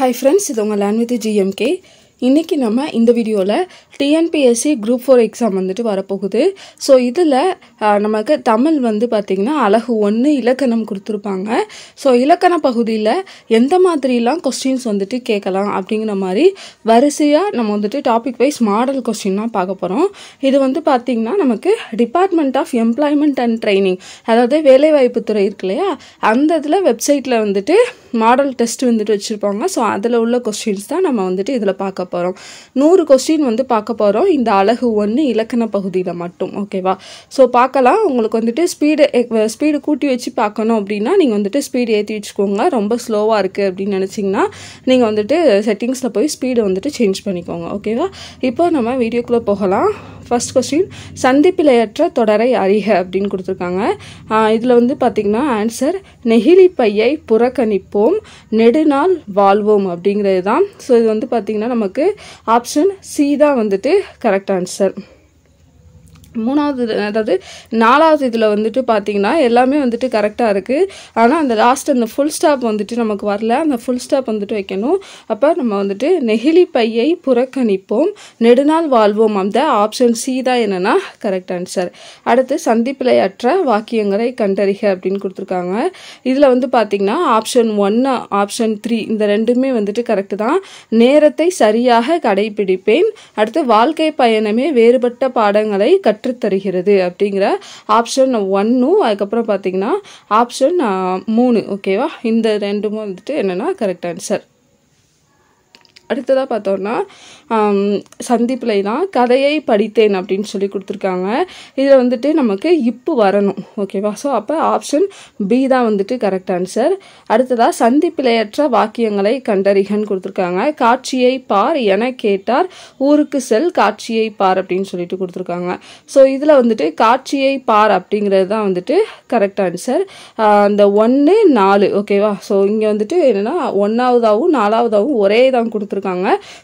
Hi friends, இது உங்கள் learn with GMK. இன்றைக்கி நம்ம இந்த வீடியோவில் டிஎன்பிஎஸ்சி குரூப் 4 எக்ஸாம் வந்துட்டு வரப்போகுது. ஸோ இதில் நமக்கு தமிழ் வந்து பார்த்திங்கன்னா அழகு 1 இலக்கணம் கொடுத்துருப்பாங்க. ஸோ இலக்கண பகுதியில் எந்த மாதிரிலாம் கொஸ்டின்ஸ் வந்துட்டு கேட்கலாம் அப்படிங்கிற மாதிரி வரிசையாக நம்ம வந்துட்டு டாபிக் வைஸ் மாடல் கொஸ்டின்லாம் பார்க்க போகிறோம். இது வந்து பார்த்திங்கன்னா நமக்கு department of employment and training, அதாவது வேலைவாய்ப்புத்துறை இருக்கு இல்லையா, அந்த இதில் வெப்சைட்டில் வந்துட்டு மாடல் டெஸ்ட் வந்துட்டு வச்சுருப்பாங்க. ஸோ அதில் உள்ள கொஸ்டின்ஸ் தான் நம்ம வந்துட்டு இதில் பார்க்க போகிறோம். 100 கொஸ்டின் வந்து பார்க்க போகிறோம் இந்த அழகு 1 இலக்கண பகுதியில் மட்டும். ஓகேவா? ஸோ பார்க்கலாம். உங்களுக்கு வந்துட்டு ஸ்பீடு கூட்டி வச்சு பார்க்கணும் அப்படின்னா நீங்கள் வந்துட்டு ஸ்பீடு ஏற்றி வச்சுக்கோங்க. ரொம்ப ஸ்லோவாக இருக்குது அப்படின்னு நினச்சிங்கன்னா நீங்கள் வந்துட்டு செட்டிங்ஸில் போய் ஸ்பீடு வந்துட்டு சேஞ்ச் பண்ணிக்கோங்க. ஓகேவா? இப்போ நம்ம வீடியோக்குள்ளே போகலாம். ஃபர்ஸ்ட் கொஸ்டின், சந்திப்பிழையற்ற தொடரை அறிக அப்படின்னு கொடுத்துருக்காங்க. இதில் வந்து பார்த்திங்கன்னா ஆன்சர் நெகிழி பையை புறக்கணிப்போம் நெடுநாள் வாழ்வோம் அப்படிங்கிறது தான். ஸோ இது வந்து பார்த்திங்கன்னா நமக்கு ஆப்ஷன் சி தான் வந்துட்டு கரெக்ட் ஆன்சர். நாலாவது இதில் வந்துட்டு பார்த்திங்கன்னா எல்லாமே வந்துட்டு கரெக்டாக இருக்குது. ஆனால் அந்த லாஸ்ட் அந்த ஃபுல் ஸ்டாப் வந்துட்டு நமக்கு வரல. அந்த ஃபுல் ஸ்டாப் வந்துட்டு வைக்கணும். அப்போ நம்ம வந்துட்டு நெகிழி பையை புறக்கணிப்போம் நெடுநாள் வாழ்வோம், அந்த ஆப்ஷன் சி தான் என்னென்னா கரெக்ட் ஆன்சர். அடுத்து சந்திப்பிழையற்ற வாக்கியங்களை கண்டறிக அப்படின்னு கொடுத்துருக்காங்க. இதில் வந்து பார்த்திங்கன்னா ஆப்ஷன் 1 ஆப்ஷன் 3 இந்த ரெண்டுமே வந்துட்டு கரெக்டு தான். நேரத்தை சரியாக கடைபிடிப்பேன், அடுத்து வாழ்க்கை பயணமே வேறுபட்ட பாடங்களை கற்றுத்தருகிறது அப்படிங்கிற ஆப்ஷன் 1, அதுக்கப்புறம் பார்த்தீங்கன்னா ஆப்ஷன் 3. ஓகேவா? இந்த ரெண்டுமே வந்துட்டு என்னென்னா கரெக்ட் ஆன்சர். அடுத்ததாக பார்த்தோன்னா சந்திப்பிலை தான் கதையை படித்தேன் அப்படின்னு சொல்லி கொடுத்துருக்காங்க. இதில் வந்துட்டு நமக்கு இப்போ வரணும். ஓகேவா? ஸோ அப்போ ஆப்ஷன் பி தான் வந்துட்டு கரெக்ட் ஆன்சர். அடுத்ததாக சந்திப்பிழையற்ற வாக்கியங்களை கண்டறிகன்னு கொடுத்துருக்காங்க. காட்சியை பார் என கேட்டார், ஊருக்கு செல் காட்சியை பார் அப்படின்னு சொல்லிட்டு கொடுத்துருக்காங்க. ஸோ இதில் வந்துட்டு காட்சியை பார் அப்படிங்கிறது தான் வந்துட்டு கரெக்ட் ஆன்சர். இந்த 1, 4. ஓகேவா? ஸோ இங்கே வந்துட்டு என்னென்னா 1ஆவதாகவும் 4ஆவதாகவும் ஒரே தான் கொடுத்துருக்காங்க.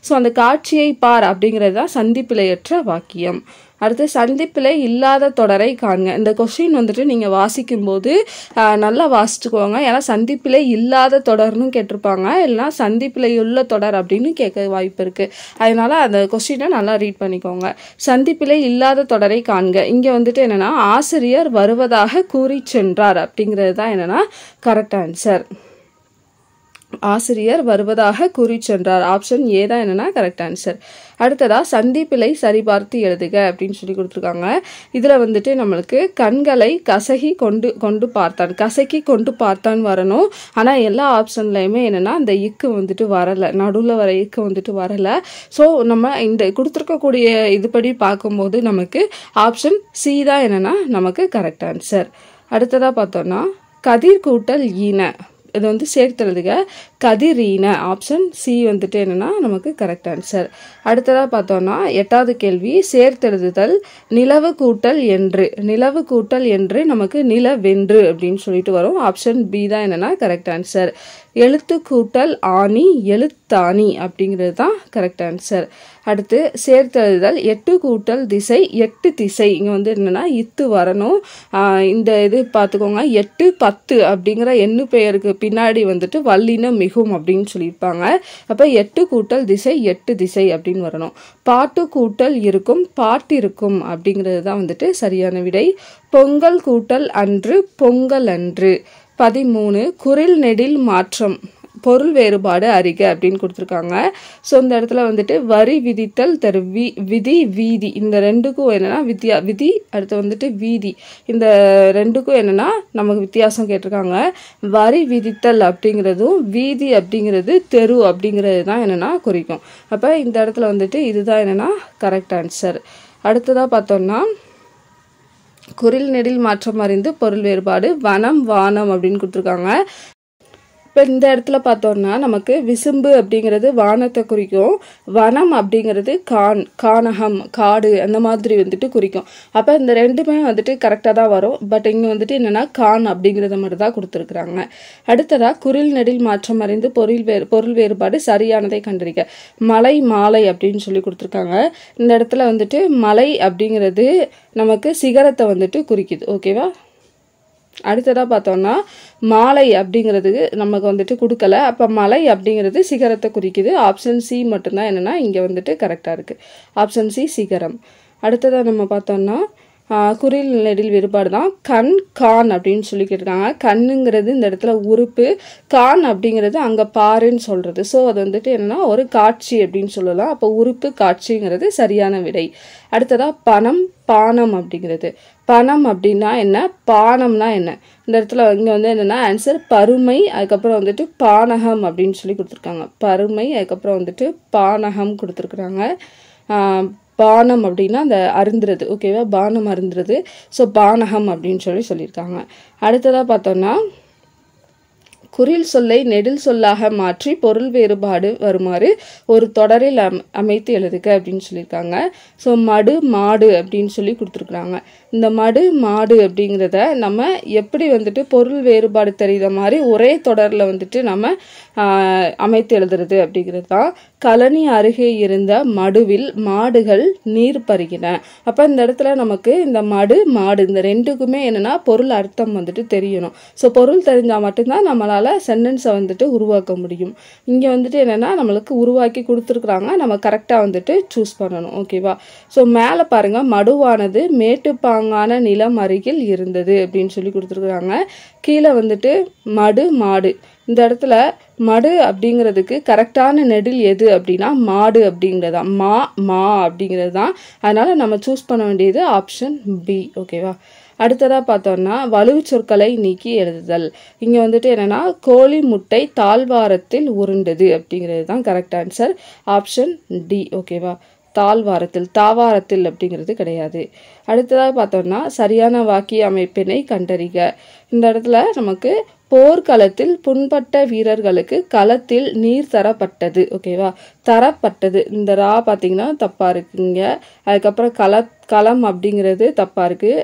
ஸோ அந்த காட்சியை பார் அப்படிங்கிறது தான் சந்திப்பிழையற்ற வாக்கியம். அடுத்து சந்திப்பிழை இல்லாத தொடரை காண்க. இந்த கொஸ்டின் வந்துட்டு நீங்கள் வாசிக்கும்போது நல்லா வாசிச்சுக்கோங்க. ஏன்னா சந்திப்பிழை இல்லாத தொடர்னு கேட்டிருப்பாங்க, இல்லைனா சந்திப்பிழை உள்ள தொடர் அப்படின்னு கேட்க வாய்ப்பு இருக்குது. அதனால் அந்த கொஸ்டினை நல்லா ரீட் பண்ணிக்கோங்க. சந்திப்பிழை இல்லாத தொடரை காண்க. இங்கே வந்துட்டு என்னென்னா ஆசிரியர் வருவதாக கூறி சென்றார் அப்படிங்கிறது தான் என்னென்னா கரெக்ட் ஆன்சர். ஆசிரியர் வருவதாக கூறி சென்றார், ஆப்ஷன் ஏ தான் என்னென்னா கரெக்ட் ஆன்சர். அடுத்ததாக சந்திப்பிழை சரிபார்த்து எழுதுக அப்படின்னு சொல்லி கொடுத்துருக்காங்க. இதில் வந்துட்டு நம்மளுக்கு கண்களை கசக்கி கொண்டு பார்த்தான் வரணும். ஆனால் எல்லா ஆப்ஷன்லையுமே என்னென்னா அந்த இக்கு வந்துட்டு வரலை, நடுவில் வர இக்கு வந்துட்டு வரலை. ஸோ நம்ம இந்த கொடுத்துருக்கக்கூடிய இதுபடி பார்க்கும்போது நமக்கு ஆப்ஷன் சி தான் என்னென்னா நமக்கு கரெக்ட் ஆன்சர். அடுத்ததாக பார்த்தோன்னா கதிர் கூட்டல் ஈன, இது வந்து சேர்த்தெழுதுக கதிரீன, ஆப்ஷன் சி வந்துட்டு என்னென்னா நமக்கு கரெக்ட் ஆன்சர். அடுத்ததாக பார்த்தோன்னா 8வது கேள்வி, சேர்த்தெழுதுதல் நிலவு கூட்டல் என்று, நிலவு கூட்டல் என்று நமக்கு நிலவென்று அப்படின்னு சொல்லிட்டு வரும், ஆப்ஷன் பி தான் என்னென்னா கரெக்ட் ஆன்சர். எழுத்து கூட்டல் ஆணி எழுத்தாணி அப்படிங்கிறது தான் கரெக்ட் ஆன்சர். அடுத்து சேர்த்தெழுதுதல் 8 கூட்டல் திசை 8 திசை, இங்கே வந்து என்னென்னா இத்து வரணும். இந்த இது பார்த்துக்கோங்க, 8 10 அப்படிங்கிற எண்ணு பெயருக்கு பின்னாடி வந்துட்டு வல்லின மிகும் அப்படின்னு சொல்லியிருப்பாங்க. அப்போ 8 கூட்டல் திசை 8 திசை அப்படின்னு வரணும். பாட்டு கூட்டல் இருக்கும் பாட்டிருக்கும் அப்படிங்கிறது தான் வந்துட்டு சரியான விடை. பொங்கல் கூட்டல் அன்று பொங்கல் அன்று. 13 குரில் நெடில் மாற்றம் பொருள் வேறுபாடு அறிக அப்படின்னு கொடுத்துருக்காங்க. ஸோ இந்த இடத்துல வந்துட்டு வரி விதித்தல் தரு விதி வீதி, இந்த ரெண்டுக்கும் என்னென்னா விதி, அடுத்து வந்துட்டு வீதி, இந்த ரெண்டுக்கும் என்னென்னா நமக்கு வித்தியாசம் கேட்டிருக்காங்க. வரி விதித்தல் அப்படிங்கிறதும் வீதி அப்படிங்கிறது தெரு அப்படிங்கிறது தான் என்னென்னா குறிக்கும். அப்போ இந்த இடத்துல வந்துட்டு இதுதான் என்னென்னா கரெக்ட் ஆன்சர். அடுத்ததாக பார்த்தோம்னா குரில் நெடில் மாற்றம் அறிந்து பொருள் வேறுபாடு வனம் வானம் அப்படின்னு கொடுத்துருக்காங்க. இப்போ இந்த இடத்துல பார்த்தோம்னா நமக்கு விசும்பு அப்படிங்கிறது வானத்தை குறிக்கும், வனம் அப்படிங்கிறது கானகம் காடு அந்த மாதிரி வந்துட்டு குறிக்கும். அப்போ இந்த ரெண்டுமே வந்துட்டு கரெக்டாக தான் வரும். பட் இங்கே வந்துட்டு என்னென்னா கான் அப்படிங்கிறத மட்டும் தான் கொடுத்துருக்குறாங்க. அடுத்ததாக குரில் நெடில் மாற்றம் அறிந்து பொருள் வேறுபாடு சரியானதை கண்டறிக. மலை மாலை அப்படின்னு சொல்லி கொடுத்துருக்காங்க. இந்த இடத்துல வந்துட்டு மலை அப்படிங்கிறது நமக்கு சிகரத்தை வந்துட்டு குறிக்குது. ஓகேவா? அடுத்ததாக பார்த்தோம்னா மாலை அப்படிங்கிறது நமக்கு வந்துட்டு கொடுக்கல. அப்போ மலை அப்படிங்கிறது சிகரத்தை குறிக்குது. ஆப்ஷன் சி மட்டும்தான் என்னென்னா இங்கே வந்துட்டு கரெக்டாக இருக்குது. ஆப்ஷன் சி சிகரம். அடுத்ததாக நம்ம பார்த்தோம்னா குறில் நெடில் வேறுபாடு தான். கண் கான் அப்படின்னு சொல்லி கேட்டிருக்காங்க. கண்ணுங்கிறது இந்த இடத்துல உறுப்பு, கான் அப்படிங்கிறது அங்கே பாருன்னு சொல்கிறது. ஸோ அது வந்துட்டு என்னென்னா ஒரு காட்சி அப்படின்னு சொல்லலாம். அப்போ உறுப்பு காட்சிங்கிறது சரியான விடை. அடுத்ததாக பணம் பானம் அப்படிங்கிறது. பணம் அப்படின்னா என்ன, பானம்னா என்ன? இந்த இடத்துல இங்கே வந்து என்னென்னா ஆன்சர் பருமை, அதுக்கப்புறம் வந்துட்டு பானகம் அப்படின்னு சொல்லி கொடுத்துருக்காங்க. பருமை, அதுக்கப்புறம் வந்துட்டு பானகம் கொடுத்துருக்குறாங்க. பானம் அப்படின்னா அந்த அருந்துறது, ஓகேவா, பானம் அருந்துறது. ஸோ பானகம் அப்படின்னு சொல்லியிருக்காங்க. அடுத்ததாக பார்த்தோம்னா குறில் சொல்லை நெடில் சொல்லாக மாற்றி பொருள் வேறுபாடு வருமாறு ஒரு தொடரில் அமைத்து எழுதுக அப்படின்னு சொல்லியிருக்காங்க. ஸோ மடு மாடு அப்படின்னு சொல்லி கொடுத்துருக்குறாங்க. இந்த மடு மாடு அப்படிங்கிறத நம்ம எப்படி வந்துட்டு பொருள் வேறுபாடு தெரிகிற மாதிரி ஒரே தொடரில் வந்துட்டு நம்ம அமைத்து எழுதுறது அப்படிங்கிறது தான். கழனி அருகே இருந்த மடுவில் மாடுகள் நீர் பருகின. அப்போ இந்த இடத்துல நமக்கு இந்த மடு மாடு இந்த ரெண்டுக்குமே என்னென்னா பொருள் அர்த்தம் வந்துட்டு தெரியணும். ஸோ பொருள் தெரிஞ்சால் மட்டும்தான் நம்மளால் சென்டென்ஸை வந்துட்டு உருவாக்க முடியும். இங்கே வந்துட்டு என்னென்னா நம்மளுக்கு உருவாக்கி கொடுத்துருக்குறாங்க, நம்ம கரெக்டாக வந்துட்டு சூஸ் பண்ணணும், ஓகேவா. ஸோ மேலே பாருங்கள், மடுவானது மேட்டுப்பாங்கான நிலம் அருகில் இருந்தது அப்படின்னு சொல்லி கொடுத்துருக்குறாங்க. கீழே வந்துட்டு மடு மாடு. இந்த இடத்துல மடு அப்படிங்கிறதுக்கு கரெக்டான நெடில் எது அப்படின்னா மாடு அப்படிங்கிறதா, மா அப்படிங்கிறது தான். அதனால் நம்ம சூஸ் பண்ண வேண்டியது ஆப்ஷன் பி, ஓகேவா. அடுத்ததாக பார்த்தோம்னா வலுவு சொற்களை நீக்கி எழுதுதல். இங்கே வந்துட்டு என்னென்னா கோழி முட்டை தாழ்வாரத்தில் உருண்டது அப்படிங்கிறது தான் கரெக்ட் ஆன்சர். ஆப்ஷன் டி, ஓகேவா. தாவாரத்தில் அப்படிங்கிறது கிடையாது. அடுத்ததாக பார்த்தோம்னா சரியான வாக்கிய அமைப்பினை கண்டறிக. இந்த இடத்துல நமக்கு போர்க்களத்தில் புண்பட்ட வீரர்களுக்கு களத்தில் நீர் தரப்பட்டது, ஓகேவா. தரப்பட்டது இந்த ரா பார்த்தீங்கன்னா தப்பாக இருக்குங்க. அதுக்கப்புறம் களம் அப்படிங்கிறது தப்பாக இருக்குது.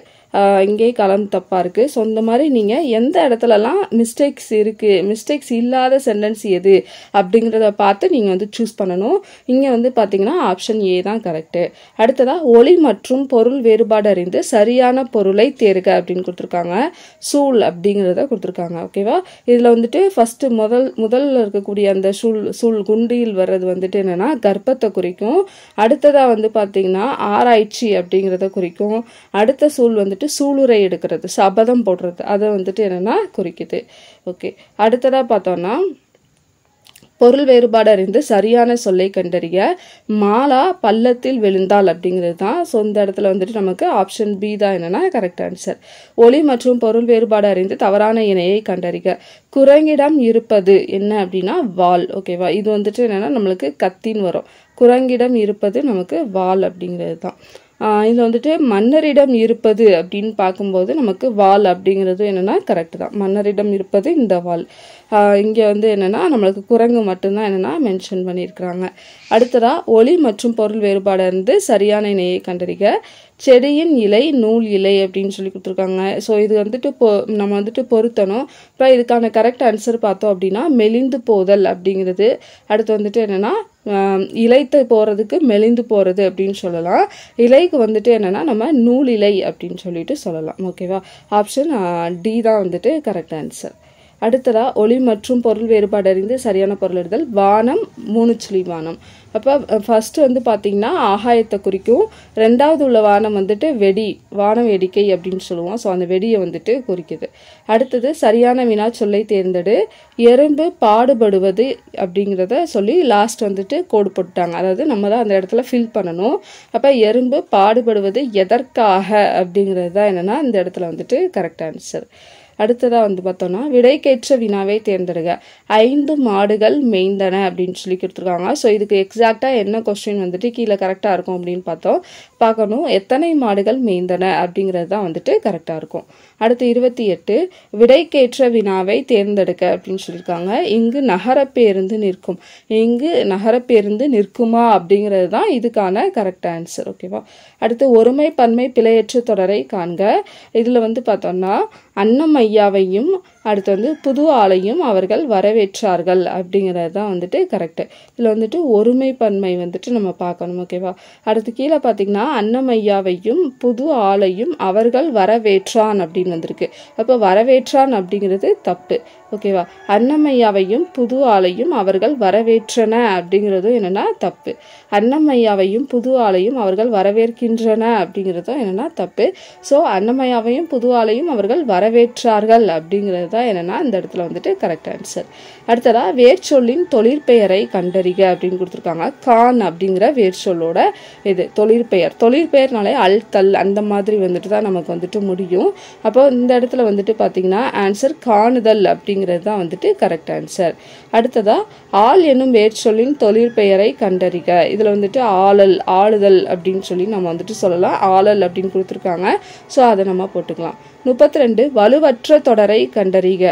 இங்கே களம் தப்பாக இருக்குது. ஸோ இந்த மாதிரி நீங்கள் எந்த இடத்துலலாம் மிஸ்டேக்ஸ் இல்லாத சென்டென்ஸ் எது அப்படிங்கிறத பார்த்து நீங்கள் வந்து சூஸ் பண்ணணும். இங்கே வந்து பார்த்தீங்கன்னா ஆப்ஷன் ஏ தான் கரெக்டு. அடுத்ததாக ஒளி மற்றும் பொருள் வேறுபாடு அறிந்து சரியான பொருளை தேர்க அப்படின்னு கொடுத்துருக்காங்க. சூழ் அப்படிங்கிறத கொடுத்துருக்காங்க, ஓகேவா. இதில் வந்துட்டு ஃபஸ்ட்டு முதல்ல இருக்கக்கூடிய அந்த சூழ் குண்டியில் வர்றது வந்துட்டு என்னென்னா கர்ப்பத்தை குறிக்கும். அடுத்ததாக வந்து பார்த்தீங்கன்னா ஆராய்ச்சி அப்படிங்கிறத குறிக்கும். அடுத்த சூழ் வந்துட்டு சூளுரை எடுக்கிறது, சபதம் போடுறது, அதை வந்துட்டு என்னன்னா குறிக்குது. ஓகே, அடுத்ததாக பார்த்தோம்னா பொருள் வேறுபாடு அறிந்து சரியான சொல்லை கண்டறிய. மாலா பள்ளத்தில் விழுந்தாள் அப்படிங்கிறது தான். ஸோ இந்த இடத்துல வந்துட்டு நமக்கு ஆப்ஷன் பி தான் என்னன்னா கரெக்ட் ஆன்சர். ஒளி மற்றும் பொருள் வேறுபாடு அறிந்து தவறான இணையை கண்டறிக. குரங்கிடம் இருப்பது என்ன அப்படின்னா வால், ஓகேவா. இது வந்துட்டு என்னன்னா நம்மளுக்கு கத்தின்னு வரும். குரங்கிடம் இருப்பது நமக்கு வால் அப்படிங்கிறது தான். இதில் வந்துட்டு மன்னரிடம் இருப்பது அப்படின்னு பார்க்கும்போது நமக்கு வால் அப்படிங்கிறது என்னென்னா கரெக்டு தான். மன்னரிடம் இருப்பது இந்த வால். இங்கே வந்து என்னென்னா நம்மளுக்கு குரங்கு மட்டும்தான் என்னென்னா மென்ஷன் பண்ணியிருக்கிறாங்க. அடுத்ததாக ஒளி மற்றும் பொருள் வேறுபாடு இருந்து சரியான இணையை கண்டறிக. செடியின் இலை நூல் இலை அப்படின்னு சொல்லி கொடுத்துருக்காங்க. ஸோ இது வந்துட்டு நம்ம வந்துட்டு பொருத்தணும். இப்போ இதுக்கான கரெக்ட் ஆன்சர் பார்த்தோம் அப்படின்னா மெலிந்து போதல் அப்படிங்கிறது. அடுத்து வந்துட்டு என்னென்னா இலைத்து போகிறதுக்கு மெலிந்து போகிறது அப்படின்னு சொல்லலாம். இலைக்கு வந்துட்டு என்னென்னா நம்ம நூல் இலை அப்படின்னு சொல்லிட்டு சொல்லலாம், ஓகேவா. ஆப்ஷன் டி தான் வந்துட்டு கரெக்ட் ஆன்சர். அடுத்ததாக ஒளி மற்றும் பொருள் வேறுபாடு அறிந்து சரியான பொருள் எழுதல். வானம் மூணுச்சுழி வானம். அப்போ ஃபஸ்ட்டு வந்து பார்த்திங்கன்னா ஆகாயத்தை குறிக்கும். ரெண்டாவது உள்ள வானம் வந்துட்டு வான வேடிக்கை அப்படின்னு சொல்லுவோம். ஸோ அந்த வெடியை வந்துட்டு குறிக்குது. அடுத்தது சரியான வினா சொல்லை தேர்ந்தெடு. எறும்பு பாடுபடுவது அப்படிங்கிறத சொல்லி லாஸ்ட் வந்துட்டு கோடு போட்டுட்டாங்க. அதாவது நம்ம தான் அந்த இடத்துல ஃபில் பண்ணணும். அப்போ எறும்பு பாடுபடுவது எதற்காக அப்படிங்கிறது தான் என்னென்னா இந்த இடத்துல வந்துட்டு கரெக்ட் ஆன்சர். அடுத்ததாக வந்து பார்த்தோம்னா விடைக்கேற்ற வினாவை தேர்ந்தெடுங்க. 5 மாடுகள் மேய்ந்தன அப்படின்னு சொல்லி கொடுத்துருக்காங்க. ஸோ இதுக்கு எக்ஸாக்டாக என்ன கொஸ்டின் வந்துட்டு கீழே கரெக்டாக இருக்கும் அப்படின்னு பார்க்கணும். எத்தனை மாடுகள் மேய்ந்தன அப்படிங்கிறது தான் வந்துட்டு கரெக்டாக இருக்கும். அடுத்து 28 விடைக்கேற்ற வினாவை தேர்ந்தெடுக்க அப்படின்னு சொல்லியிருக்காங்க. இங்கு நகரப்பேருந்து நிற்கும். இங்கு நகரப்பேருந்து நிற்குமா அப்படிங்கிறது தான் இதுக்கான கரெக்ட் ஆன்சர், ஓகேவா. அடுத்து ஒருமை பன்மை பிழையற்ற தொடரை காண்க. இதில் வந்து பார்த்தோம்னா அன்னமையாவையும் அடுத்து வந்து புது ஆளையும் அவர்கள் வரவேற்றார்கள் அப்படிங்கிறது தான் வந்துட்டு கரெக்டு. இதில் வந்துட்டு ஒருமை பன்மை வந்துட்டு நம்ம பார்க்கணும். ஓகேவா? அடுத்து கீழே பார்த்தீங்கன்னா அன்னமையாவையும் புது ஆளையும் அவர்கள் வரவேற்றான் அப்படின்னு வந்திருக்கு. அப்போ வரவேற்றான் அப்படிங்கிறது தப்பு. ஓகேவா? அன்னமையாவையும் புது ஆளையும் அவர்கள் வரவேற்றன அப்படிங்கிறதும் என்னன்னா தப்பு. அன்னமையாவையும் புது ஆளையும் அவர்கள் வரவேற்கின்றன அப்படிங்கிறதும் என்னன்னா தப்பு. ஸோ அன்னமையாவையும் புது ஆளையும் அவர்கள் வரவேற்றார்கள் அப்படிங்கிறது தான் என்னன்னா இந்த இடத்துல வந்துட்டு கரெக்ட் ஆன்சர். அடுத்ததா வேர்ச்சொல்லின் தொழிற்பெயரை கண்டறிக அப்படின்னு கொடுத்துருக்காங்க. கான் அப்படிங்கிற வேர்ச்சொல்லோட இது தொழிற்பெயர். தொழிற்பெயர்னாலே அல்தல் அந்த மாதிரி வந்துட்டு தான் நமக்கு வந்துட்டு முடியும். அப்போ இந்த இடத்துல வந்துட்டு பார்த்தீங்கன்னா ஆன்சர் காணுதல் அப்படிங்கிறது தான் வந்துட்டு கரெக்ட் ஆன்சர். அடுத்ததா ஆள் என்னும் வேர்ச்சொல்லின் தொழிற்பெயரை கண்டறிக. இதில் வந்துட்டு ஆளல் ஆளுதல் அப்படின்னு சொல்லி நம்ம வந்துட்டு சொல்லலாம். ஆளல் அப்படின்னு கொடுத்துருக்காங்க. ஸோ அதை நம்ம போட்டுக்கலாம். 32 வலுவற்ற தொடரை கண்டறிக.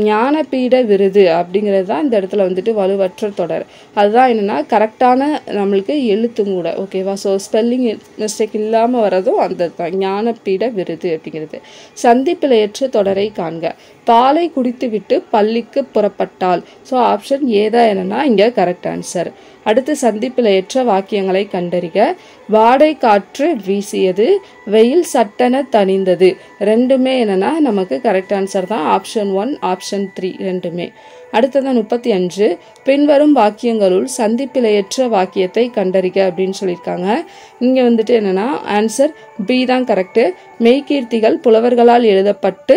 ஞானபீட விருது அப்படிங்கிறது தான் இந்த இடத்துல வந்துட்டு வலுவற்ற தொடர். அதுதான் என்னன்னா கரெக்டான நம்மளுக்கு எழுத்தும் கூட. ஓகேவா? ஸோ ஸ்பெல்லிங் மிஸ்டேக் இல்லாமல் வரதும் அந்த தான் ஞானபீட விருது அப்படிங்கிறது. சந்திப்பிழையற்ற தொடரை காண்க. பாலை குடித்துவிட்டு பள்ளிக்கு புறப்பட்டாள். ஸோ ஆப்ஷன் ஏதான் என்னன்னா இங்கே கரெக்ட் ஆன்சர். அடுத்து சந்திப்பிழையற்ற வாக்கியங்களை கண்டறிக. வாடை காற்று வீசியது, வெயில் சட்டென தணிந்தது. ரெண்டுமே என்னன்னா நமக்கு கரெக்ட் ஆன்சர் தான். ஆப்ஷன் 1 ஆப்ஷன் 3 ரெண்டுமே. அடுத்ததான் 35 பின்வரும் வாக்கியங்களுள் சந்திப்பிழையற்ற வாக்கியத்தை கண்டறிக அப்படின்னு சொல்லியிருக்காங்க. இங்கே வந்துட்டு என்னன்னா ஆன்சர் பி தான் கரெக்டு. மெய்கீர்த்திகள் புலவர்களால் எழுதப்பட்டு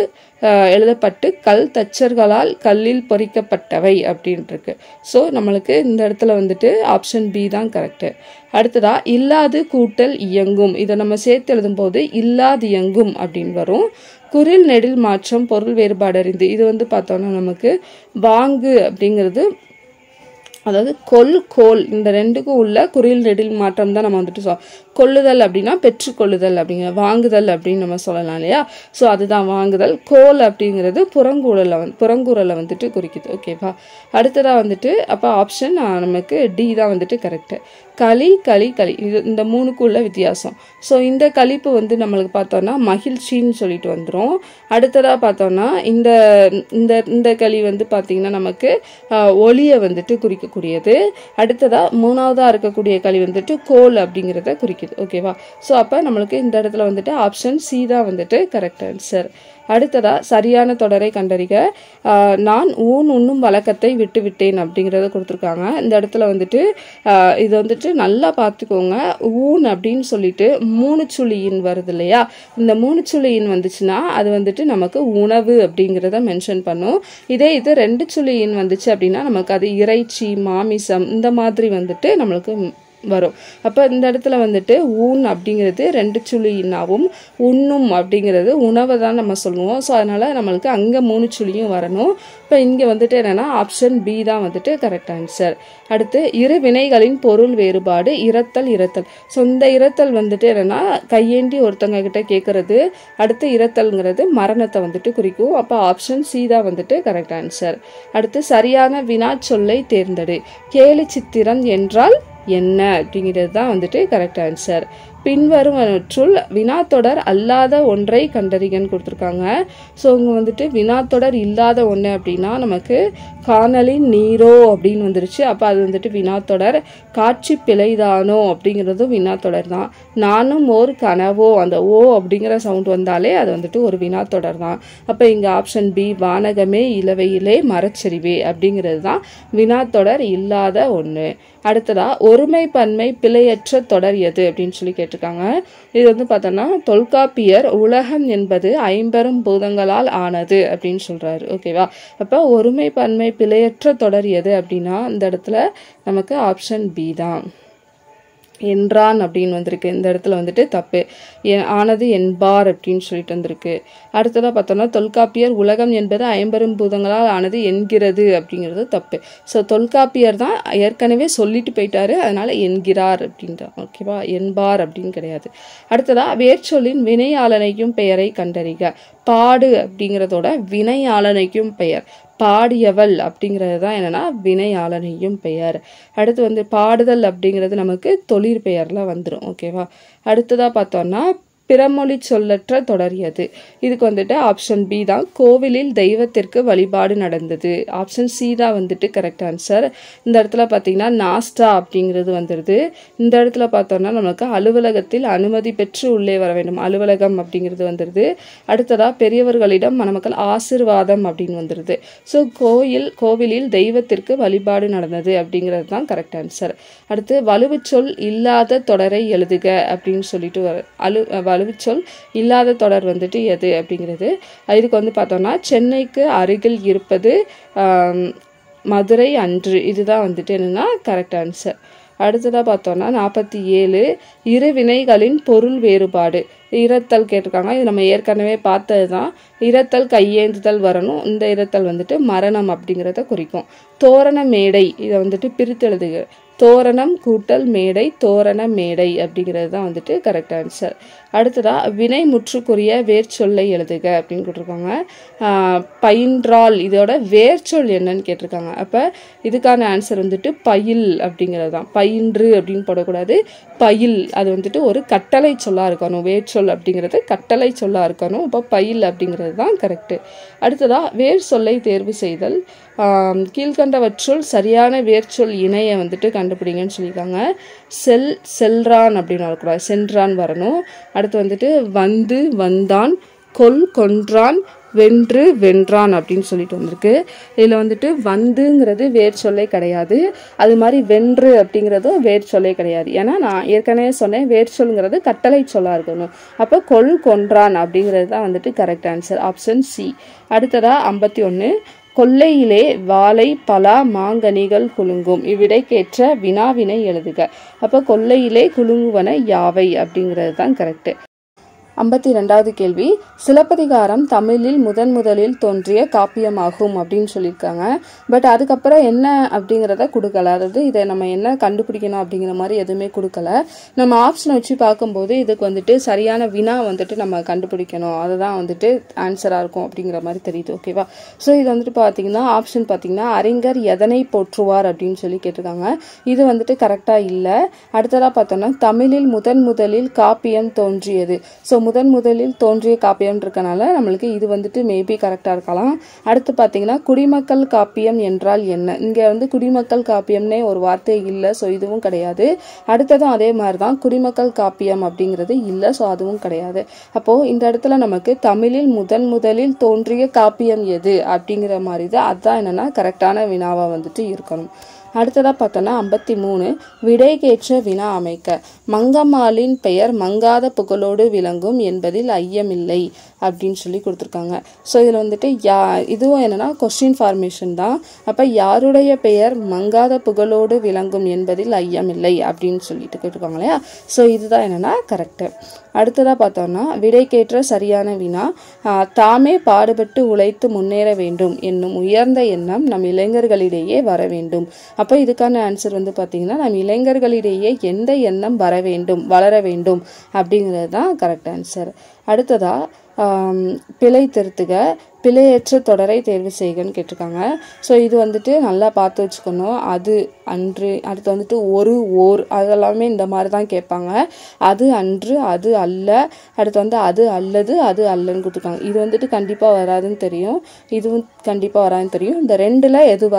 கல் தச்சர்களால் கல்லில் பொறிக்கப்பட்டவை அப்படின்ட்டு. ஸோ நம்மளுக்கு இந்த இடத்துல வந்துட்டு ஆப்ஷன் பி தான் கரெக்டு. அடுத்ததா இல்லாது கூட்டல் இயங்கும். இதை நம்ம சேர்த்து எழுதும் போது இல்லாது இயங்கும் அப்படின்னு வரும். குறில் நெடில் மாற்றம் பொருள் வேறுபாடு அறிந்து. இது வந்து பார்த்தோம்னா நமக்கு வாங்கு அப்படிங்கிறது அதாவது கோல் இந்த ரெண்டுக்கும் உள்ள குறில் நெடில் மாற்றம் தான் நம்ம வந்துட்டு கொள்ளுதல் அப்படின்னா பெற்றுக்கொள்ளுதல் அப்படிங்கிற வாங்குதல் அப்படின்னு நம்ம சொல்லலாம் இல்லையா? ஸோ அதுதான் வாங்குதல். கோல் அப்படிங்கிறது புறங்கூறலை வந்துட்டு குறிக்குது. ஓகேவா? அடுத்ததாக வந்துட்டு அப்போ ஆப்ஷன் நமக்கு டி தான் வந்துட்டு கரெக்டு. களி இது இந்த மூணுக்குள்ள வித்தியாசம். ஸோ இந்த கழிப்பு வந்து நம்மளுக்கு பார்த்தோன்னா மகிழ்ச்சின்னு சொல்லிட்டு வந்துடும். அடுத்ததாக பார்த்தோன்னா இந்த இந்த இந்த களி வந்து பார்த்திங்கன்னா நமக்கு ஒளியை வந்துட்டு குறிக்கக்கூடியது. அடுத்ததாக மூணாவதாக இருக்கக்கூடிய களி வந்துட்டு கோல் அப்படிங்கிறத குறிக்குது. ஓகேவா? ஸோ அப்போ நம்மளுக்கு இந்த இடத்துல வந்துட்டு ஆப்ஷன் சி தான் வந்துட்டு கரெக்ட் ஆன்சர். அடுத்ததா சரியான தொடரை கண்டறிக. நான் ஊன் உண்ணும் வழக்கத்தை விட்டுவிட்டேன் அப்படிங்கிறத கொடுத்துருக்காங்க. இந்த இடத்துல வந்துட்டு இது வந்துட்டு நல்லா பார்த்துக்கோங்க. ஊன் அப்படின்னு சொல்லிட்டு 3 சுழியின் வருது இல்லையா? இந்த 3 சுழியின் வந்துச்சுன்னா அது வந்துட்டு நமக்கு உணவு அப்படிங்கிறத மென்ஷன் பண்ணும். இதே இது 2 சுழியின் வந்துச்சு அப்படின்னா நமக்கு அது இறைச்சி மாமிசம் இந்த மாதிரி வந்துட்டு நம்மளுக்கு வரும். அப்போ இந்த இடத்துல வந்துட்டு ஊன் அப்படிங்கிறது 2 சுழியினாவும் உண்ணும் அப்படிங்கிறது உணவை தான் நம்ம சொல்லுவோம். ஸோ அதனால் நம்மளுக்கு அங்கே 3 சுழியும் வரணும். இப்போ இங்கே வந்துட்டு என்னென்னா ஆப்ஷன் பி தான் வந்துட்டு கரெக்ட் ஆன்சர். அடுத்து இரு வினைகளின் பொருள் வேறுபாடு இரத்தல். ஸோ இந்த இரத்தல் வந்துட்டு என்னென்னா கையேண்டி ஒருத்தவங்க கிட்ட கேட்கறது. அடுத்து இரத்தல்ங்கிறது மரணத்தை வந்துட்டு குறிக்கும். அப்போ ஆப்ஷன் சி தான் வந்துட்டு கரெக்ட் ஆன்சர். அடுத்து சரியான வினா சொல்லை தேர்ந்தெடு. கேலி சித்திரம் என்றால் என்ன அப்படிங்கிறது தான் வந்துட்டு கரெக்ட் ஆன்சர். பின்வருவனற்றுள் வினாத்தொடர் அல்லாத ஒன்றை கண்டறிகன்னு கொடுத்துருக்காங்க. ஸோ இங்கே வந்துட்டு வினாத்தொடர் இல்லாத ஒன்று அப்படின்னா நமக்கு காணலின் நீரோ அப்படின்னு வந்துருச்சு. அப்போ அது வந்துட்டு வினாத்தொடர். காட்சி பிழைதானோ அப்படிங்கிறதும் வினாத்தொடர் தான். நானும் ஓர் கனவோ அந்த ஓ அப்படிங்கிற சவுண்ட் வந்தாலே அது வந்துட்டு ஒரு வினாத்தொடர் தான். அப்போ இங்கே ஆப்ஷன் பி வானகமே இளவையிலே மரச்சரிவே அப்படிங்கிறது தான் வினாத்தொடர் இல்லாத ஒன்று. அடுத்ததா ஒருமை பன்மை பிழையற்ற தொடர் எது அப்படின்னு சொல்லி கேட்டிருக்காங்க. இது வந்து பார்த்தோன்னா தொல்காப்பியர் உலகம் என்பது 50 பூதங்களால் ஆனது அப்படின்னு சொல்றாரு. ஓகேவா? அப்போ ஒருமை பன்மை பிழையற்ற தொடர் எது அப்படின்னா இந்த இடத்துல நமக்கு ஆப்ஷன் பி தான். என்றான் அப்படின்னு வந்திருக்கு. இந்த இடத்துல வந்துட்டு தப்பு. ஆனது என்பார் அப்படின்னு சொல்லிட்டு வந்திருக்கு. அடுத்ததாக பார்த்தோம்னா தொல்காப்பியர் உலகம் என்பது 50 பூதங்களால் ஆனது என்கிறது அப்படிங்கிறது தப்பு. ஸோ தொல்காப்பியர் தான் ஏற்கனவே சொல்லிட்டு போயிட்டாரு, அதனால என்கிறார் அப்படின்றார். ஓகேவா? என்பார் அப்படின்னு கிடையாது. அடுத்ததாக வேர்ச்சொல்லின் வினையாளனைக்கும் பெயரை கண்டறிக. பாடு அப்படிங்கிறதோட வினையாளனைக்கும் பெயர். பாடியவள் அப்படிங்கிறது தான் என்னன்னா வினையாளனையும் பெயர். அடுத்து வந்து பாடுதல் அப்படிங்கிறது நமக்கு தொழிற்பெயர்ல வந்துடும். ஓகேவா? அடுத்ததாக பார்த்தோம்னா பிறமொழி சொல்லற்ற தொடர் எது? இதுக்கு வந்துட்டு ஆப்ஷன் பி தான், கோவிலில் தெய்வத்திற்கு வழிபாடு நடந்தது. ஆப்ஷன் சி தான் வந்துட்டு கரெக்ட் ஆன்சர். இந்த இடத்துல பார்த்தீங்கன்னா நாஸ்டா அப்படிங்கிறது வந்துடுது. இந்த இடத்துல பார்த்தோம்னா நமக்கு அலுவலகத்தில் அனுமதி பெற்று உள்ளே வர வேண்டும், அலுவலகம் அப்படிங்கிறது வந்துடுது. அடுத்ததாக பெரியவர்களிடம் மணமக்கள் ஆசிர்வாதம் அப்படின்னு வந்துடுது. ஸோ கோவிலில் தெய்வத்திற்கு வழிபாடு நடந்தது அப்படிங்கிறது தான் கரெக்ட் ஆன்சர். அடுத்து வலுவுச்சொல் இல்லாத தொடரை எழுதுக அப்படின்னு சொல்லிட்டு வலுவுச்சொல் இல்லாத தொடர் வந்துட்டு எது அப்படிங்கிறது. இதுக்கு வந்து பார்த்தோம்னா சென்னைக்கு அருகில் இருப்பது மதுரை அன்று, இதுதான் வந்துட்டு என்னன்னா கரெக்ட் ஆன்சர். அடுத்ததாக பார்த்தோம்னா 47 இரு வினைகளின் பொருள் வேறுபாடு. இரத்தல் கேட்டிருக்காங்க, இது நம்ம ஏற்கனவே பார்த்தது தான். இரத்தல் கையேந்துதல் வரணும், இந்த இரத்தல் வந்துட்டு மரணம் அப்படிங்கிறத குறிக்கும். தோரண மேடை, இதை வந்துட்டு பிரித்து எழுதுக. தோரணம் கூட்டல் மேடை, தோரண மேடை அப்படிங்கிறது தான் வந்துட்டு கரெக்ட் ஆன்சர். அடுத்ததாக வினை முற்றுக்குரிய வேர்ச்சொல்லை எழுதுக அப்படின்னு கேட்டிருக்காங்க. பயின்றால், இதோட வேர்ச்சொல் என்னன்னு கேட்டிருக்காங்க. அப்போ இதுக்கான ஆன்சர் வந்துட்டு பயில் அப்படிங்கிறது தான். பயின்று அப்படின்னு போடக்கூடாது, பயில். அது வந்துட்டு ஒரு கட்டளை சொல்லாக இருக்கணும், வேர்ச்சொல் அப்படிங்கிறது கட்டளை சொல்லாக இருக்கணும். இப்போ பயில் அப்படிங்கிறது தான் கரெக்டு. அடுத்ததாக வேர் சொல்லை தேர்வு செய்தல். கீழ்கண்டவற்றுள் சரியான வேர்ச்சொல் இணையை வந்துட்டு கண்டுபிடிங்கன்னு சொல்லியிருக்காங்க. செல்றான் அப்படின்னு வரக்கூடாது, சென்றான் வரணும். அடுத்து வந்துட்டு வந்து வந்தான், கொன்றான், வென்று வென்றான் அப்படின்னு சொல்லிட்டு வந்திருக்கு. இதில் வந்துட்டு வந்துங்கிறது வேர் சொல்லே கிடையாது, அது மாதிரி வென்று அப்படிங்கிறதும் வேர் சொல்லே கிடையாது. ஏன்னா நான் ஏற்கனவே சொன்னேன் வேர் சொல்லுங்கிறது கட்டளை சொல்லாக இருக்கணும். அப்போ கொன்றான் அப்படிங்கிறது தான் வந்துட்டு கரெக்ட் ஆன்சர், ஆப்ஷன் சி. அடுத்ததாக 51 கொல்லையிலே வாழை பலா மாங்கனிகள் குலுங்கும், இவ்விடைக்கேற்ற வினாவினை எழுதுக. அப்போ கொல்லையிலே குலுங்குவன யாவை அப்படிங்கிறது தான் கரெக்டு. 52வது கேள்வி, சிலப்பதிகாரம் தமிழில் முதலில் தோன்றிய காப்பியமாகும் அப்படின்னு சொல்லியிருக்காங்க. பட் அதுக்கப்புறம் என்ன அப்படிங்கிறத கொடுக்கல, அதாவது இதை நம்ம என்ன கண்டுபிடிக்கணும் அப்படிங்கிற மாதிரி எதுவுமே கொடுக்கல. நம்ம ஆப்ஷனை வச்சு பார்க்கும்போது இதுக்கு வந்துட்டு சரியான வினா வந்துட்டு நம்ம கண்டுபிடிக்கணும், அதுதான் வந்துட்டு ஆன்சராக இருக்கும் அப்படிங்கிற மாதிரி தெரியுது. ஓகேவா? ஸோ இது வந்துட்டு பார்த்தீங்கன்னா ஆப்ஷன் பார்த்தீங்கன்னா அறிஞர் எதனை போற்றுவார் அப்படின்னு சொல்லி கேட்டிருக்காங்க. இது வந்துட்டு கரெக்டாக இல்லை. அடுத்ததாக பார்த்தோம்னா தமிழில் முதலில் காப்பியம் தோன்றியது. ஸோ முதலில் தோன்றிய காப்பியம் இருக்கனால நம்மளுக்கு இது வந்துட்டு மேபி கரெக்டாக இருக்கலாம். அடுத்து பார்த்தீங்கன்னா குடிமக்கள் காப்பியம் என்றால் என்ன? இங்கே வந்து குடிமக்கள் காப்பியம்னே ஒரு வார்த்தை இல்லை, ஸோ இதுவும் கிடையாது. அடுத்ததும் அதே மாதிரி தான், குடிமக்கள் காப்பியம் அப்படிங்கிறது இல்லை, ஸோ அதுவும் கிடையாது. அப்போது இந்த இடத்துல நமக்கு தமிழில் முதலில் தோன்றிய காப்பியம் எது அப்படிங்கிற மாதிரி தான், அதுதான் என்னென்னா கரெக்டான வினாவாக வந்துட்டு இருக்கணும். அடுத்ததாக பார்த்தோன்னா 53 விடைக்கேற்ற வினா அமைக்க. மங்கம்மாளின் பெயர் மங்காத புகழோடு விளங்கும் என்பதில் ஐயமில்லை அப்படின்னு சொல்லி கொடுத்துருக்காங்க. ஸோ இதில் வந்துட்டு இதுவும் என்னென்னா கொஸ்டின் ஃபார்மேஷன் தான். அப்போ யாருடைய பெயர் மங்காத புகழோடு விளங்கும் என்பதில் ஐயமில்லை அப்படின்னு சொல்லிட்டு கேட்டிருக்காங்க இல்லையா? ஸோ இதுதான் என்னென்னா கரெக்டு. அடுத்ததாக பார்த்தோம்னா விடைக்கேற்ற சரியான வினா, தாமே பாடுபட்டு உழைத்து முன்னேற வேண்டும் என்னும் உயர்ந்த எண்ணம் நம் இளைஞர்களிடையே வர வேண்டும். அப்போ இதுக்கான ஆன்சர் வந்து பார்த்தீங்கன்னா நம் இளைஞர்களிடையே எந்த எண்ணம் வளர வேண்டும் அப்படிங்கிறது தான் கரெக்ட் ஆன்சர். அடுத்ததாக பிழை திருத்துக, பிழையற்ற தொடரை தேர்வு செய்கன்னு கேட்டிருக்காங்க. ஸோ இது வந்துட்டு நல்லா பார்த்து வச்சுக்கணும். அது அன்று, அடுத்து வந்துட்டு ஓர் அதெல்லாமே இந்த மாதிரி தான் கேட்பாங்க. அது அன்று, அது அல்ல, அடுத்து வந்து அது அல்லது, அது அல்லன்னு கொடுத்துருக்காங்க. இது வந்துட்டு கண்டிப்பாக வராதுன்னு தெரியும், இதுவும் கண்டிப்பாக வராதுன்னு தெரியும். இந்த ரெண்டில் எது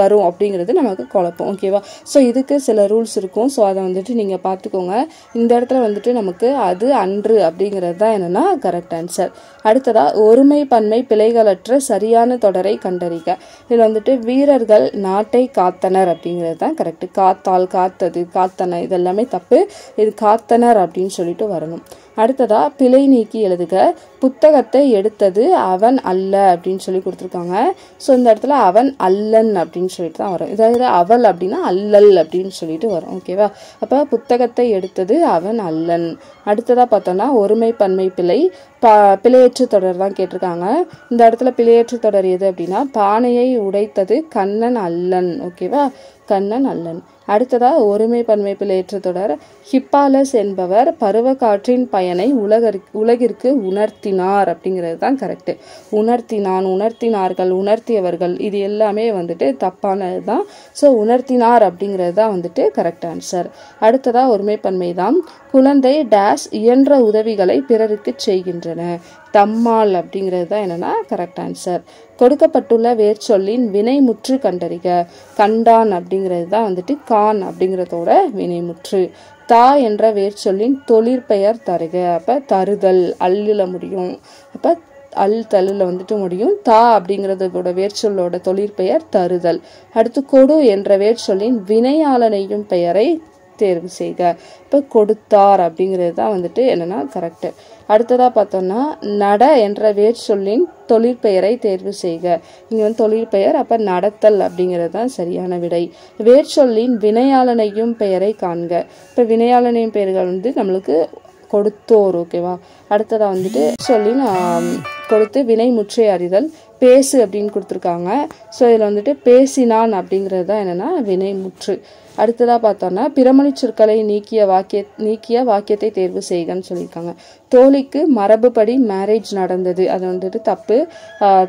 வரும் அப்படிங்கிறது நமக்கு குழப்பம். ஓகேவா? ஸோ இதுக்கு சில ரூல்ஸ் இருக்கும், ஸோ அதை வந்துட்டு நீங்கள் பார்த்துக்கோங்க. இந்த இடத்துல வந்துட்டு நமக்கு அது அன்று அப்படிங்கிறது தான் என்னென்னா கரெக்ட் ஆன்சர். அடுத்ததாக ஒருமை பன்மை பிழைகளற்ற சரியான தொடரை கண்டறிக. இதில் வந்துட்டு வீரர்கள் நாட்டை காத்தனர் அப்படிங்கிறது தான் கரெக்டு. காத்தால், காத்தது, காத்தன இதெல்லாமே தப்பு. இது காத்தனர் அப்படின்னு சொல்லிட்டு வரணும். அடுத்ததாக பிழை நீக்கி எழுதுக. புத்தகத்தை எடுத்தது அவன் அல்ல அப்படின்னு சொல்லி கொடுத்துருக்காங்க. ஸோ இந்த இடத்துல அவன் அல்லன் அப்படின்னு சொல்லிட்டு தான் வரும். இதாவது அவள் அப்படின்னா அல்லல் அப்படின்னு சொல்லிட்டு வரும். ஓகேவா? அப்போ புத்தகத்தை எடுத்தது அவன் அல்லன். அடுத்ததாக பார்த்தோன்னா ஒருமை பன்மை பிழை பிழையற்ற தொடர் தான் கேட்டிருக்காங்க. இந்த இடத்துல பிழையற்ற தொடர் எது அப்படின்னா பானையை உடைத்தது கண்ணன் அல்லன். ஓகேவா? கண்ணன் அல்லன். அடுத்ததா ஒருமை பன்மை பிழையற்ற தொடர். ஹிப்பாலஸ் என்பவர் பருவக்காற்றின் பயனை உலகிற்கு உணர்த்தினார் அப்படிங்கிறது தான் கரெக்ட். உணர்த்தினான், உணர்த்தினார்கள், உணர்த்தியவர்கள், இது எல்லாமே வந்துட்டு தப்பானது தான். ஸோ உணர்த்தினார் அப்படிங்கிறது தான் வந்துட்டு கரெக்ட் ஆன்சர். அடுத்ததா ஒருமை பன்மை தான். குழந்தை டேஷ் இயன்ற உதவிகளை பிறருக்கு செய்கின்றன. தம்மால் அப்படிங்கிறது தான் என்னன்னா கரெக்ட் ஆன்சர். கொடுக்கப்பட்டுள்ள வேர்ச்சொல்லின் வினைமுற்று கண்டறிக. கண்டான் அப்படிங்கிறது தான் வந்துட்டு கான் அப்படிங்கிறதோட வினைமுற்று. தா என்ற வேர்ச்சொல்லின் தொழிற்பெயர் தருக. அப்ப தருதல் அல்லுல முடியும். அப்ப அல் தல்லுல வந்துட்டு முடியும். தா அப்படிங்கிறதோட வேர்ச்சொல்லோட தொழிற்பெயர் தருதல். அடுத்து கொடு என்ற வேர்ச்சொல்லின் வினையாளனையும் பெயரை தேர்வு செய்க. இப்போ கொடுத்தார் அப்படிங்கிறது தான் வந்துட்டு என்னன்னா கரெக்ட். அடுத்ததா பார்த்தோம்னா நட என்ற வேர்ச்சொல்லின் தொழிற்பெயரை தேர்வு செய்க. இங்க வந்து தொழிற்பெயர், அப்ப நடத்தல் அப்படிங்கிறது தான் சரியான விடை. வேர்ச்சொல்லின் வினையாளனையும் பெயரை காண்க. இப்ப வினையாளனையும் பெயர்கள் வந்து நம்மளுக்கு கொடுத்தோர். ஓகேவா. அடுத்ததா வந்துட்டு சொல்லின் கொடுத்து வினை முற்றை அறிதல். பேசு அப்படின்னு கொடுத்துருக்காங்க. ஸோ இதில் வந்துட்டு பேசினான் அப்படிங்கிறது தான் என்னன்னா வினைமுற்று. அடுத்ததாக பார்த்தோம்னா பிறமொழி சொற்களை நீக்கிய வாக்கியத்தை தேர்வு செய்கன்னு சொல்லியிருக்காங்க. தோழிக்கு மரபுப்படி மேரேஜ் நடந்தது, அது வந்துட்டு தப்பு.